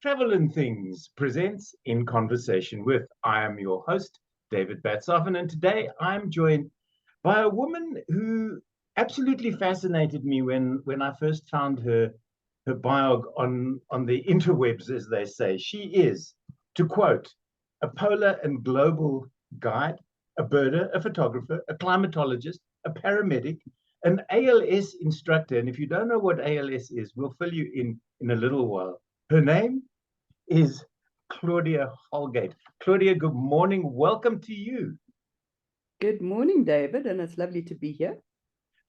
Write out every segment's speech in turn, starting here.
Travel and Things presents In Conversation With. I am your host, David Batsoffen, and today I'm joined by a woman who absolutely fascinated me when I first found her bio on the interwebs, as they say. She is, to quote, a polar and global guide, a birder, a photographer, a climatologist, a paramedic, an ALS instructor. And if you don't know what ALS is, we'll fill you in a little while. Her name is Claudia Holgate. Claudia, good morning. Welcome to you. Good morning, David, and it's lovely to be here.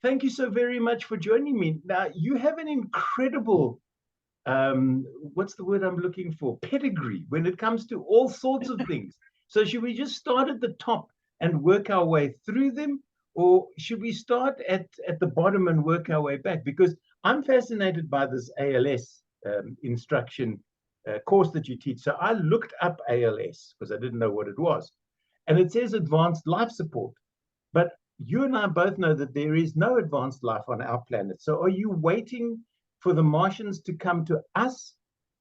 Thank you so very much for joining me. Now, you have an incredible, what's the word I'm looking for? Pedigree when it comes to all sorts of things. So should we just start at the top and work our way through them? Or should we start at the bottom and work our way back? Because I'm fascinated by this ALS instruction course that you teach. So I looked up ALS because I didn't know what it was. And it says advanced life support. But you and I both know that there is no advanced life on our planet. So are you waiting for the Martians to come to us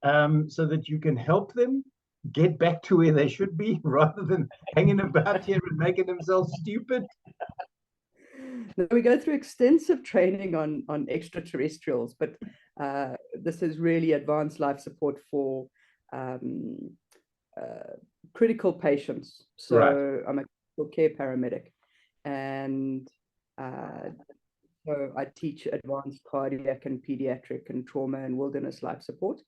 so that you can help them get back to where they should be rather than hanging about here and making themselves stupid? Now, we go through extensive training on extraterrestrials, but this is really advanced life support for critical patients. So Right. I'm a critical care paramedic, and so I teach advanced cardiac and pediatric and trauma and wilderness life support.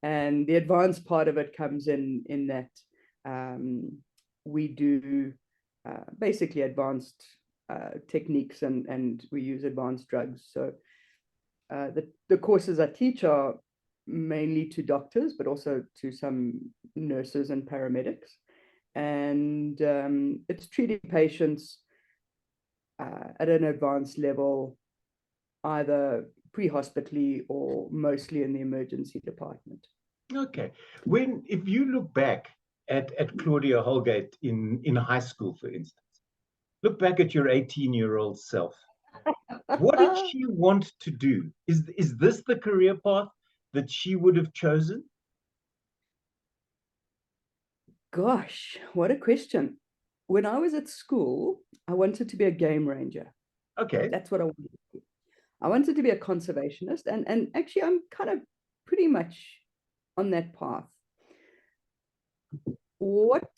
And the advanced part of it comes in that we do basically advanced techniques and we use advanced drugs. So the courses I teach are mainly to doctors, but also to some nurses and paramedics. And it's treating patients at an advanced level, either pre-hospitally or mostly in the emergency department. Okay. If you look back at Claudia Holgate in high school, for instance, look back at your 18-year-old self. What did she want to do? Is this the career path that she would have chosen? Gosh, what a question. When I was at school, I wanted to be a game ranger. Okay. That's what I wanted to be. I wanted to be a conservationist, and actually I'm kind of pretty much on that path. What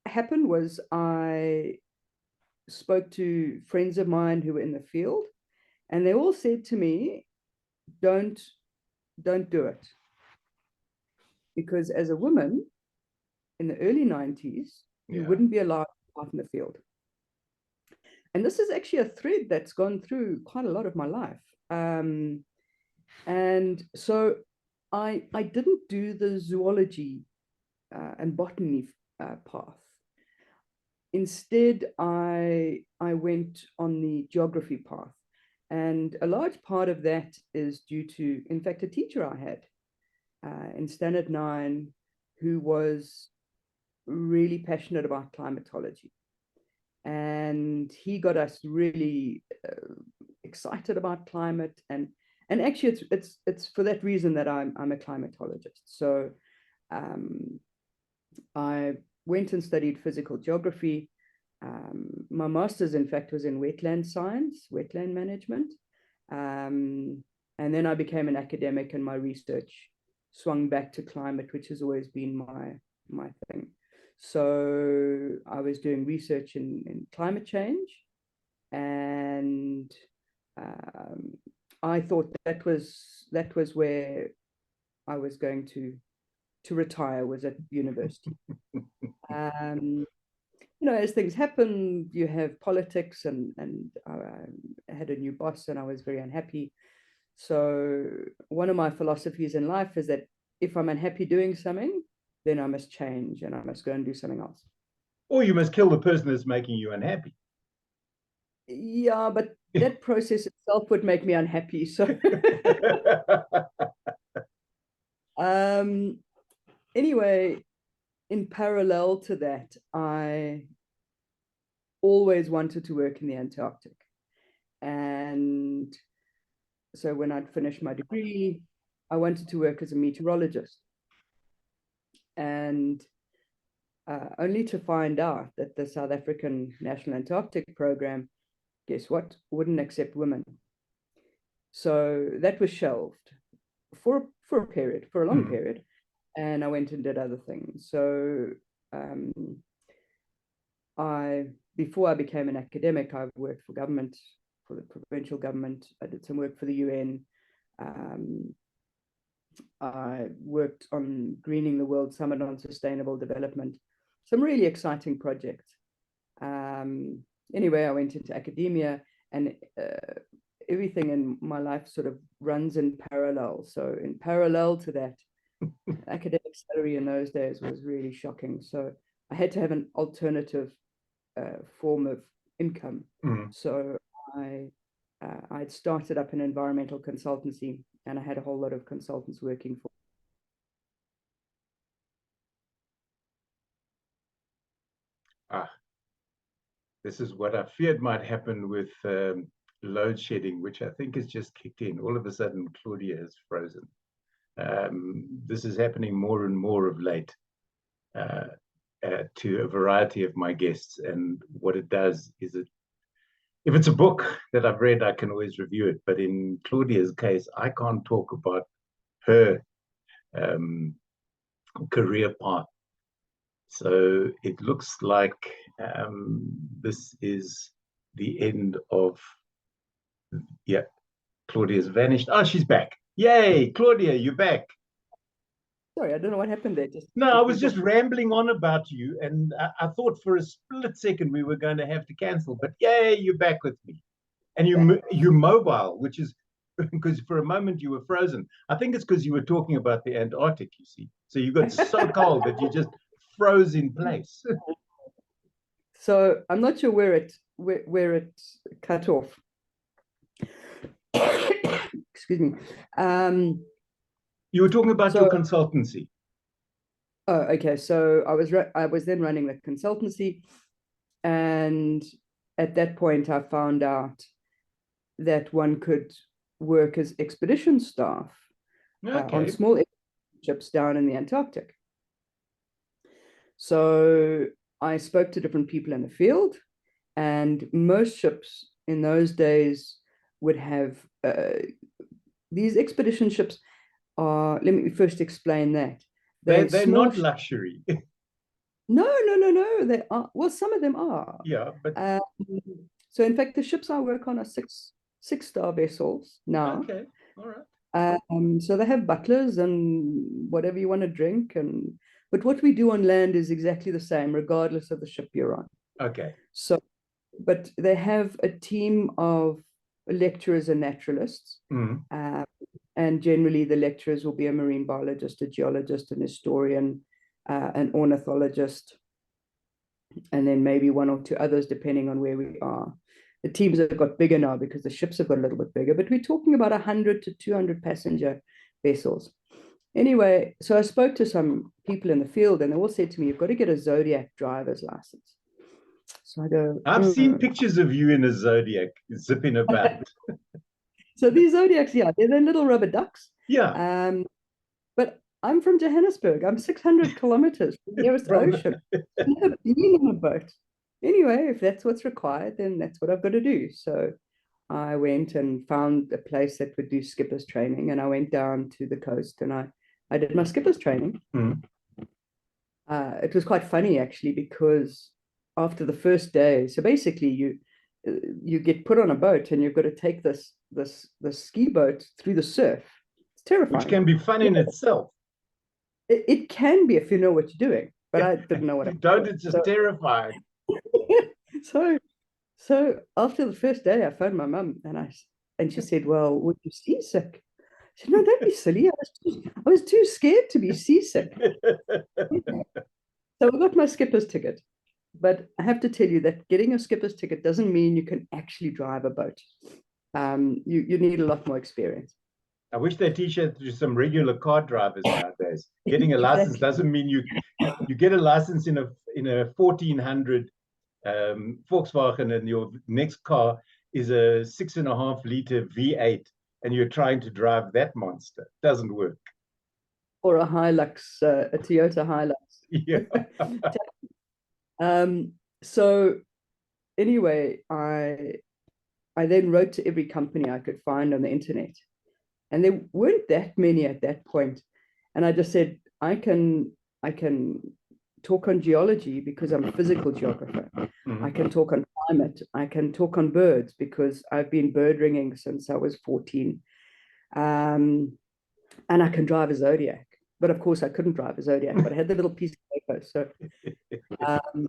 happened was I spoke to friends of mine who were in the field, and they all said to me, don't do it. Because as a woman in the early 90s, you wouldn't be allowed to go out in the field. And this is actually a thread that's gone through quite a lot of my life. And so I didn't do the zoology and botany path. Instead, I went on the geography path. And a large part of that is due to, in fact, a teacher I had in Standard 9 who was really passionate about climatology. And he got us really excited about climate. And actually, it's for that reason that I'm a climatologist. So I went and studied physical geography. My master's, in fact, was in wetland science, wetland management. And then I became an academic, and my research swung back to climate, which has always been my thing. So I was doing research in climate change, and I thought that was where I was going to retire, was at university. As things happen, you have politics, and I had a new boss, and I was very unhappy. So one of my philosophies in life is that if I'm unhappy doing something, then I must change and I must go and do something else. Or you must kill the person that's making you unhappy. Yeah, but that process itself would make me unhappy. So anyway, in parallel to that, I always wanted to work in the Antarctic. And so when I'd finished my degree, I wanted to work as a meteorologist. and only to find out that the South African National Antarctic Program, guess what, wouldn't accept women. So that was shelved for a period, for a long period, and I went and did other things. So before I became an academic, I worked for government, for the provincial government. I did some work for the UN. I worked on greening the World Summit on Sustainable Development, some really exciting projects. Anyway, I went into academia, and everything in my life sort of runs in parallel. So in parallel to that, academic salary in those days was really shocking. So I had to have an alternative form of income. So I'd started up an environmental consultancy, and I had a whole lot of consultants working for. This is what I feared might happen with load shedding, which I think has just kicked in. All of a sudden, Claudia is frozen. This is happening more and more of late to a variety of my guests. And what it does is if it's a book that I've read, I can always review it. But in Claudia's case, I can't talk about her career path. So it looks like this is the end of, yeah, Claudia's vanished. Oh, she's back. Yay, Claudia, you're back. Sorry, I don't know what happened there. No, I was just rambling on about you, and I thought for a split second we were going to have to cancel, but yay, you're back with me. And you're mobile, which is because for a moment you were frozen. I think it's because you were talking about the Antarctic, you see. So you got so cold that you just froze in place. So I'm not sure where it cut off. Excuse me. You were talking about your consultancy. Oh, okay. So I was then running the consultancy, and at that point I found out that one could work as expedition staff on small ships down in the Antarctic. So I spoke to different people in the field, and most ships in those days would have these expedition ships are, let me first explain that. They're not luxury. No. They are, well, some of them are. Yeah, but so in fact, the ships I work on are six-star vessels now. Okay, all right. So they have butlers and whatever you want to drink, but what we do on land is exactly the same, regardless of the ship you're on. Okay. So, but they have a team of lecturers and naturalists, and generally the lecturers will be a marine biologist, a geologist, an historian, an ornithologist, and then maybe one or two others, depending on where we are. The teams have got bigger now because the ships have got a little bit bigger, but we're talking about 100 to 200 passenger vessels. Anyway, so I spoke to some people in the field, and they all said to me, you've got to get a Zodiac driver's license. So I go, I've seen pictures of you in a Zodiac zipping about. So these Zodiacs, yeah, they're little rubber ducks. Yeah. But I'm from Johannesburg. I'm 600 kilometers from the nearest ocean. I've never been on a boat. Anyway, if that's what's required, then that's what I've got to do. So I went and found a place that would do skipper's training, and I went down to the coast and I did my skipper's training. It was quite funny, actually, because after the first day, so basically you get put on a boat and you've got to take this ski boat through the surf. It's terrifying. Which can be fun in itself. It can be if you know what you're doing, but I didn't know what I was doing. It's just terrifying. So after the first day, I phoned my mum and she said, well, were you seasick? I said, no, don't be silly. I was too scared to be seasick. So I got my skipper's ticket. But I have to tell you that getting a skipper's ticket doesn't mean you can actually drive a boat. You need a lot more experience. I wish they teach it to some regular car drivers nowadays. Getting a license doesn't mean you get a license in a 1400 Volkswagen, and your next car is a 6.5 liter V8, and you're trying to drive that monster. It doesn't work. or a Hilux, a Toyota Yeah. Hilux. So anyway, I then wrote to every company I could find on the internet, and there weren't that many at that point. And I just said, I can talk on geology because I'm a physical geographer. I can talk on climate. I can talk on birds because I've been bird ringing since I was 14. And I can drive a Zodiac. But of course, I couldn't drive a Zodiac, but I had the little piece of paper. So um,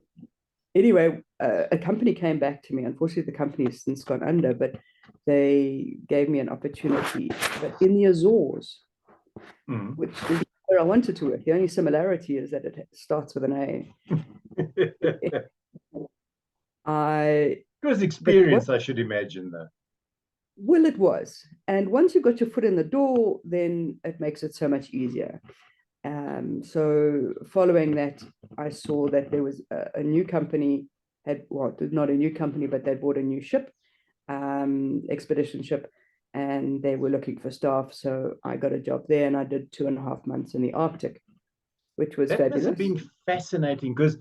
anyway, a company came back to me. Unfortunately, the company has since gone under, but they gave me an opportunity. But in the Azores, which is where I wanted to work, the only similarity is that it starts with an A. It was But what, experience, I should imagine, though. well, it was. And once you got your foot in the door, then it makes it so much easier. So following that, I saw that there was a new company had, well, not a new company, but they bought a new ship, expedition ship, and they were looking for staff. So I got a job there, and I did 2.5 months in the Arctic, which was That must have fabulous. been fascinating because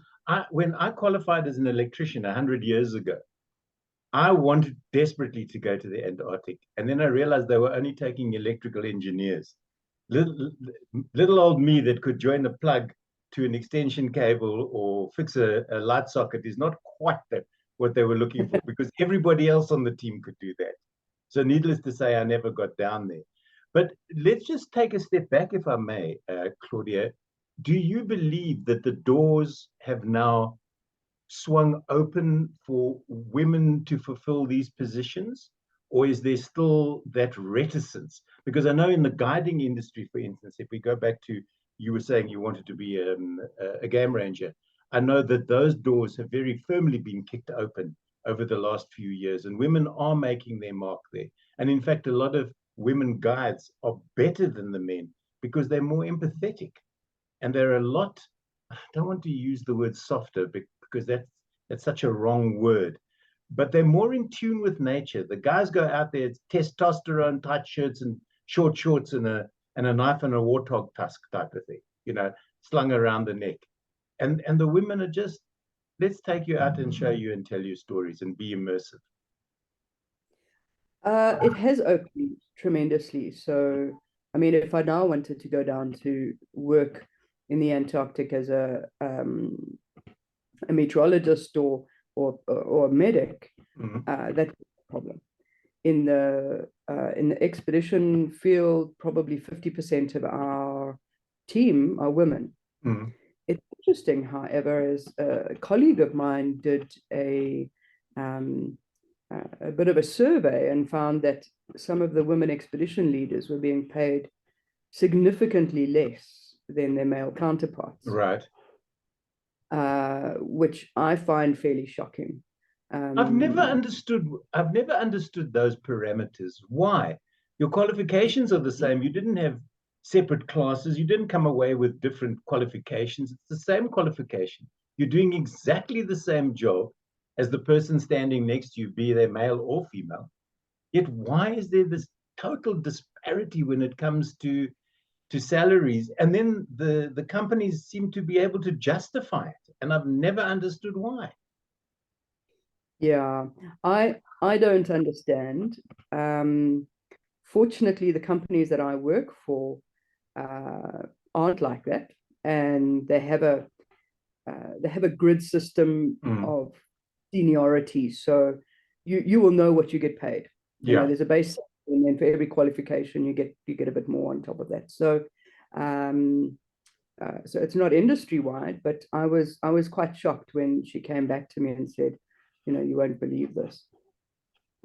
when I qualified as an electrician 100 years ago, I wanted desperately to go to the Antarctic. And then I realized they were only taking electrical engineers. Little, little old me that could join a plug to an extension cable or fix a light socket is not quite what they were looking for because everybody else on the team could do that. So, needless to say, I never got down there. But let's just take a step back, if I may, Claudia. Do you believe that the doors have now swung open for women to fulfill these positions? Or is there still that reticence? Because I know in the guiding industry, for instance, if we go back to you were saying you wanted to be a game ranger, I know that those doors have very firmly been kicked open over the last few years, and women are making their mark there. And in fact, a lot of women guides are better than the men because they're more empathetic and they're a lot, I don't want to use the word softer because that's such a wrong word, but they're more in tune with nature. The guys go out there, it's testosterone, tight shirts and short shorts and a knife and a warthog tusk type of thing, slung around the neck. And the women are just, let's take you out and show you and tell you stories and be immersive. It has opened tremendously. So, I mean, if I now wanted to go down to work in the Antarctic as a meteorologist or a medic, that's a problem. In the expedition field, probably 50% of our team are women. It's interesting, however, as a colleague of mine did a bit of a survey and found that some of the women expedition leaders were being paid significantly less than their male counterparts. Right. Which I find fairly shocking. I've never understood those parameters. Why? Your qualifications are the same. You didn't have separate classes. You didn't come away with different qualifications. It's the same qualification. You're doing exactly the same job as the person standing next to you, be they male or female. Yet why is there this total disparity when it comes to salaries? And then the companies seem to be able to justify it. And I've never understood why. Yeah, I don't understand. Fortunately, the companies that I work for aren't like that, and they have a grid system of seniority. So you will know what you get paid. Yeah. There's a base, and then for every qualification, you get a bit more on top of that. So so it's not industry wide, but I was quite shocked when she came back to me and said, you won't believe this.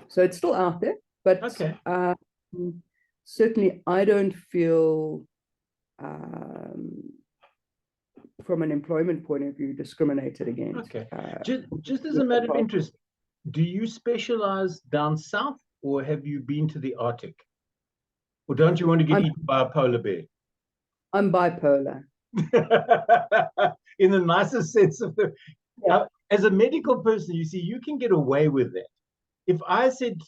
So it's still out there, but Okay. Certainly I don't feel, from an employment point of view, discriminated against. Okay. Just as a matter of interest, do you specialize down south or have you been to the Arctic? Or don't you want to get eaten by a polar bear? I'm bipolar. In the nicest sense of the. Yeah. As a medical person, you see, you can get away with that. If I said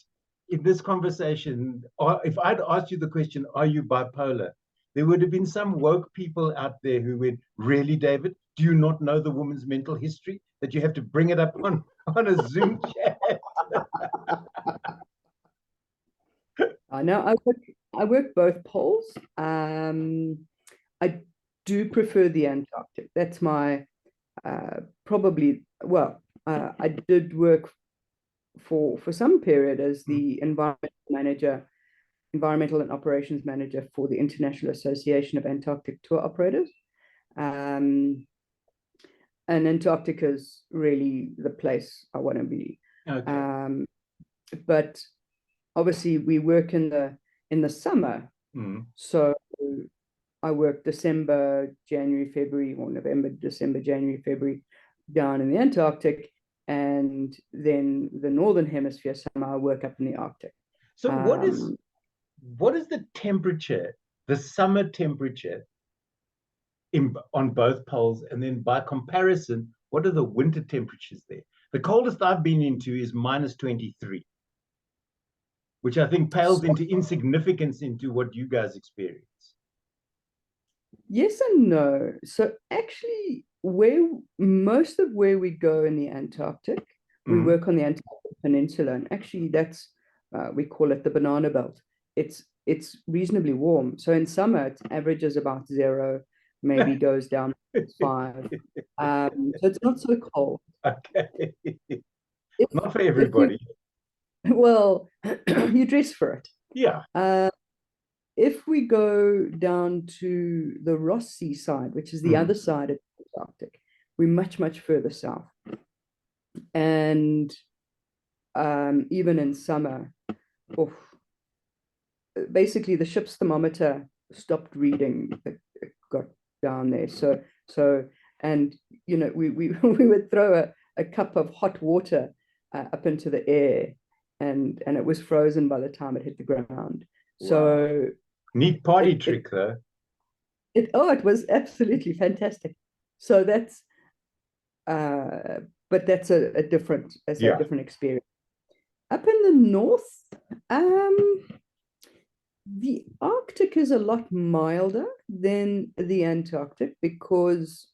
in this conversation, or if I'd asked you the question, are you bipolar? there would have been some woke people out there who went, really, David, do you not know the woman's mental history that you have to bring it up on a Zoom chat? I know I work both poles. I do prefer the Antarctic. That's my probably, well, I did work for some period as the environmental and operations manager for the International Association of Antarctic Tour Operators. And Antarctica is really the place I want to be. Okay. But obviously we work in the summer. So I work December, January, February, or November, December, January, February down in the Antarctic. And then the Northern Hemisphere summer, I work up in the Arctic. So what is the temperature, the summer temperature on both poles? And then by comparison, what are the winter temperatures there? The coldest I've been into is -23, which I think pales into insignificance into what you guys experience. Yes and no. So actually, most of where we go in the Antarctic, we work on the Antarctic Peninsula, and actually that's we call it the banana belt. It's reasonably warm. So in summer, it averages about 0, maybe goes down to 5. So it's not so cold. Okay. If, Not for everybody. Well, you dress for it. Yeah. If we go down to the Ross Sea side, which is the other side of the Antarctic, we're much, much further south. And even in summer, basically the ship's thermometer stopped reading. It got down there. And we would throw a cup of hot water up into the air, and it was frozen by the time it hit the ground. Wow. So neat party trick, though. It was absolutely fantastic. So that's but that's a different experience. Up in the north, the Arctic is a lot milder than the Antarctic because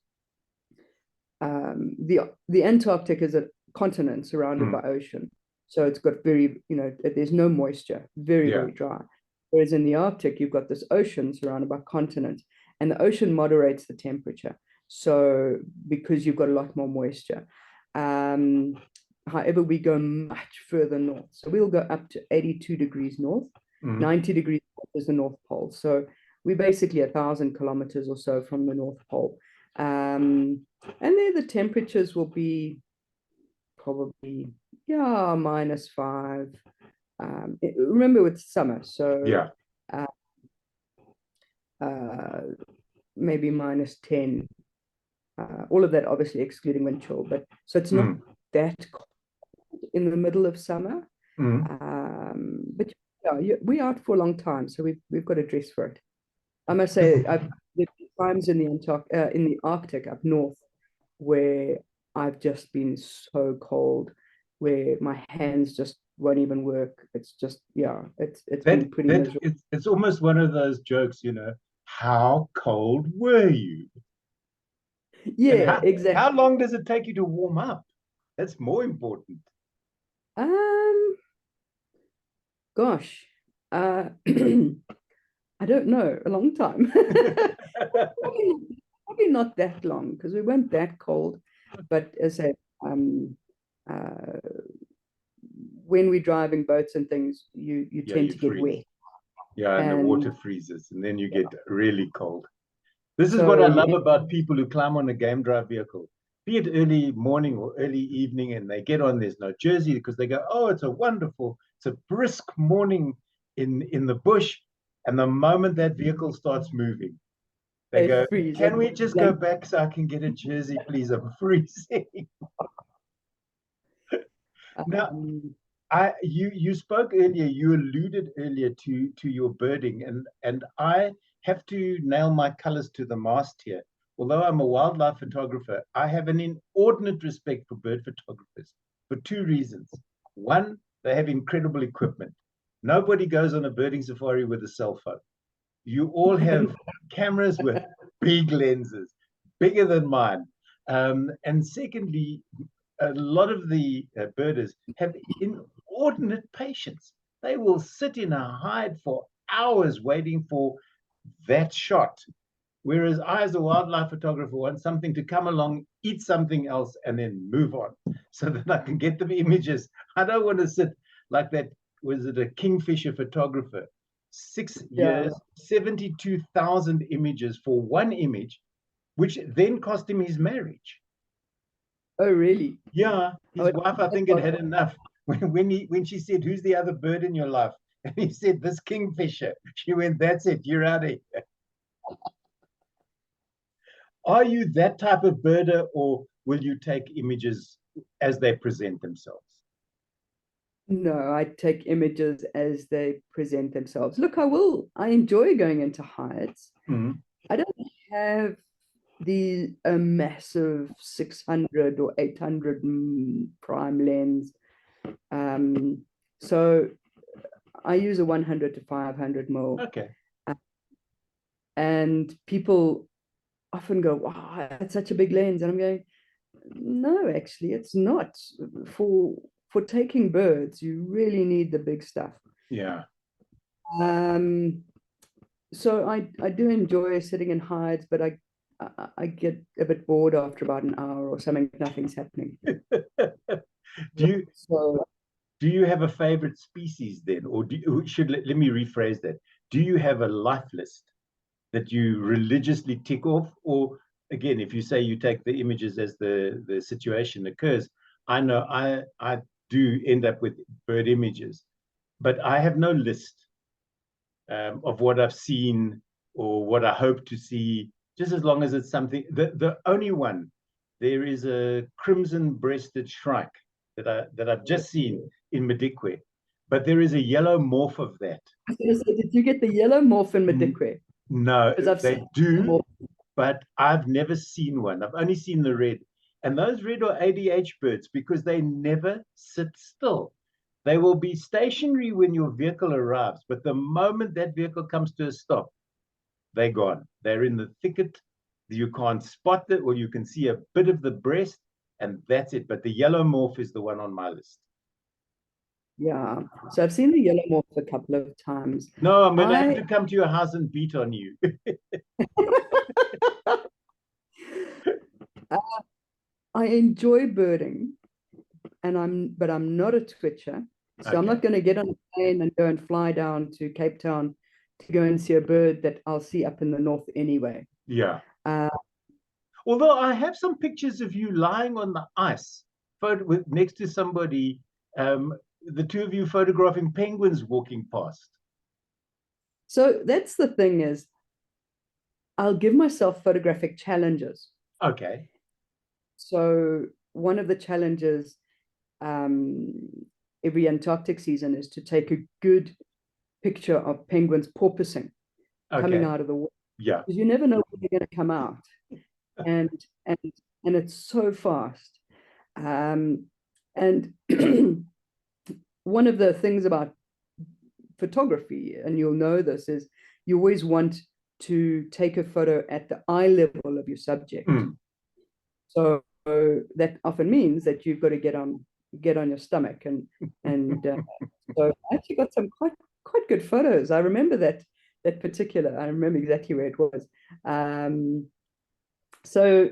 the Antarctic is a continent surrounded by ocean. So it's got there's no moisture, very dry. Whereas in the Arctic, you've got this ocean surrounded by continents, and the ocean moderates the temperature. So because you've got a lot more moisture. However, we go much further north. So we'll go up to 82 degrees north, 90 degrees north is the North Pole. So we're basically 1,000 kilometers or so from the North Pole. And there the temperatures will be probably, -5. Remember, it's summer, so maybe -10. All of that obviously excluding wind chill, but so it's not that cold in the middle of summer. But we're out for a long time, so we've got to dress for it. I must say, there's times in the Arctic up north where I've just been so cold, where my hands just won't even work. It's just, it's been pretty miserable. It's almost one of those jokes, how cold were you? Yeah, exactly. How long does it take you to warm up? That's more important. Gosh, I don't know, a long time. Probably not that long because we weren't that cold. But as I when we're driving boats and things, you tend to get wet. Yeah, and the water freezes, and then you get really cold. This is what I love about people who climb on a game drive vehicle, be it early morning or early evening, and they get on, there's no jersey, because they go, oh, it's a brisk morning in the bush. And the moment that vehicle starts moving, they go, can we just go back so I can get a jersey, please? I'm freezing. Now, you spoke earlier, you alluded earlier to your birding, and I have to nail my colors to the mast here. Although I'm a wildlife photographer, I have an inordinate respect for bird photographers for 2 reasons. One, they have incredible equipment. Nobody goes on a birding safari with a cell phone. You all have cameras with big lenses, bigger than mine. And secondly, a lot of the birders have inordinate patience. They will sit in a hide for hours waiting for that shot. Whereas I, as a wildlife photographer, want something to come along, eat something else, and then move on so that I can get the images. I don't want to sit like that. Was it a kingfisher photographer? 6 years, 72,000 images for one image, which then cost him his marriage. Oh, really? Yeah, his wife, I think, had enough. When she said, "Who's the other bird in your life?" And he said, "This kingfisher." She went, "That's it. You're out of here." Are you that type of birder, or will you take images as they present themselves? No, I take images as they present themselves. Look, I enjoy going into hides. Mm-hmm. I don't have the massive 600 or 800 prime lens. So I use a 100 to 500 mil. Okay. And people often go, wow, that's such a big lens. And I'm going, no, actually, it's not. For taking birds, you really need the big stuff. Yeah. So I do enjoy sitting in hides, but I get a bit bored after about an hour or something. Nothing's happening. Do you have a favorite species then, or let me rephrase that? Do you have a life list that you religiously tick off, or again, if you say you take the images as the situation occurs? I know I do end up with bird images, but I have no list of what I've seen or what I hope to see, just as long as it's something. The only one, there is a crimson-breasted shrike that I've just seen in Madikwe, but there is a yellow morph of that. I was going to say, did you get the yellow morph in Madikwe? No, they do, but I've never seen one. I've only seen the red. And those red are ADH birds because they never sit still. They will be stationary when your vehicle arrives, but the moment that vehicle comes to a stop, they're gone. They're in the thicket. You can't spot it, or you can see a bit of the breast, and that's it. But the yellow morph is the one on my list. Yeah. So I've seen the yellow morph a couple of times. No, I'm going to have to come to your house and beat on you. I enjoy birding, but I'm not a twitcher. So okay. I'm not going to get on a plane and go and fly down to Cape Town to go and see a bird that I'll see up in the north anyway. Yeah. Although I have some pictures of you lying on the ice, next to somebody, the two of you photographing penguins walking past. So that's the thing is, I'll give myself photographic challenges. Okay. So one of the challenges every Antarctic season is to take a good picture of penguins porpoising coming out of the water. Yeah. Because you never know when they're going to come out. and it's so fast. And one of the things about photography, and you'll know this, is you always want to take a photo at the eye level of your subject. So that often means that you've got to get on your stomach, and so I actually got some quite good photos. I remember that particular. I remember exactly where it was. So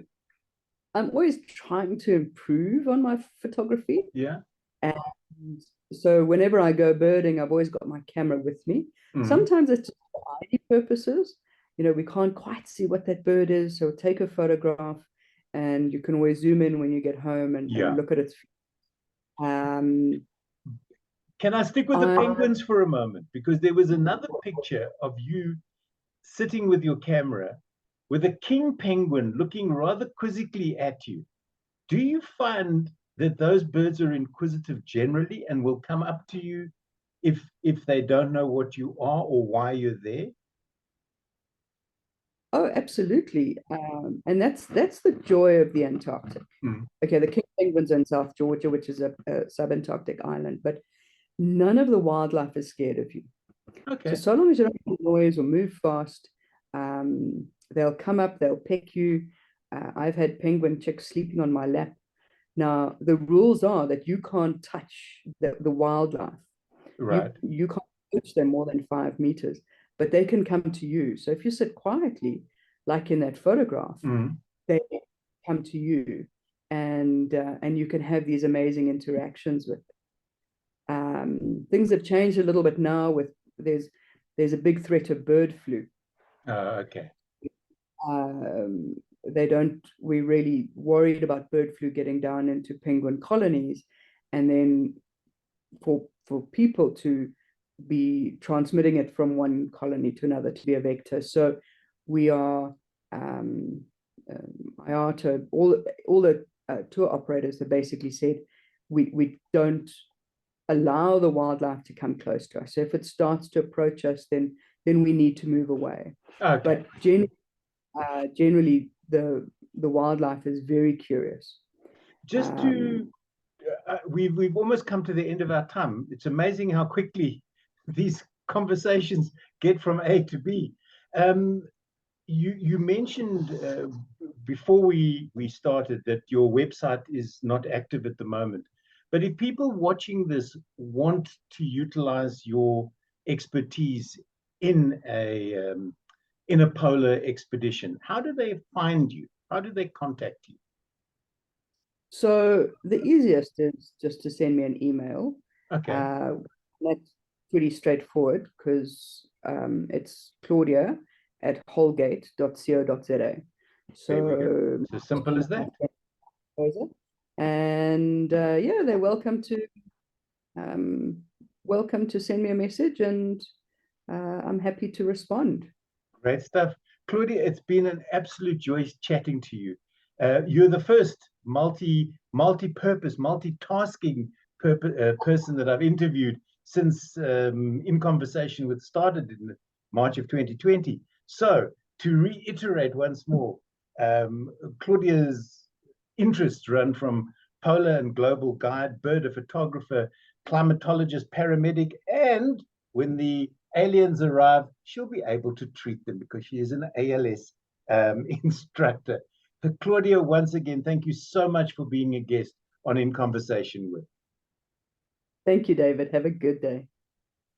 I'm always trying to improve on my photography. Yeah. And so whenever I go birding, I've always got my camera with me. Sometimes it's for ID purposes. We can't quite see what that bird is, so take a photograph, and you can always zoom in when you get home and look at its. Can I stick with the penguins for a moment? Because there was another picture of you sitting with your camera with a king penguin looking rather quizzically at you. Do you find that those birds are inquisitive generally and will come up to you if they don't know what you are or why you're there? Oh, absolutely. And that's the joy of the Antarctic. Okay, the king penguins are in South Georgia, which is a subantarctic island, but none of the wildlife is scared of you. Okay. So long as you don't make noise or move fast, They'll come up, they'll peck you. I've had penguin chicks sleeping on my lap. Now, the rules are that you can't touch the wildlife. Right. You can't touch them more than 5 meters, but they can come to you. So if you sit quietly, like in that photograph, they come to you, and you can have these amazing interactions with them. Things have changed a little bit now. There's a big threat of bird flu. Okay. We're really worried about bird flu getting down into penguin colonies, and then for people to be transmitting it from one colony to another, to be a vector. So we are IATA, all the tour operators have basically said we don't allow the wildlife to come close to us. So if it starts to approach us, then we need to move away. Okay. But generally, the wildlife is very curious. Just to we've almost come to the end of our time. It's amazing how quickly these conversations get from A to B. You mentioned before we started that your website is not active at the moment. But if people watching this want to utilize your expertise in a polar expedition, how do they find you? How do they contact you? So the easiest is just to send me an email. Okay. That's pretty straightforward because it's claudia@holgate.co.za. So there we go. It's as simple as that. And yeah, they're welcome to send me a message, and I'm happy to respond. Great stuff. Claudia, it's been an absolute joy chatting to you. You're the first multi-purpose, multitasking person that I've interviewed since In Conversation with started in March of 2020. So to reiterate once more, Claudia's interests run from polar and global guide, bird photographer, climatologist, paramedic, and when the aliens arrive, she'll be able to treat them because she is an ALS instructor. Claudia, once again, thank you so much for being a guest on In Conversation With. Thank you, David. Have a good day.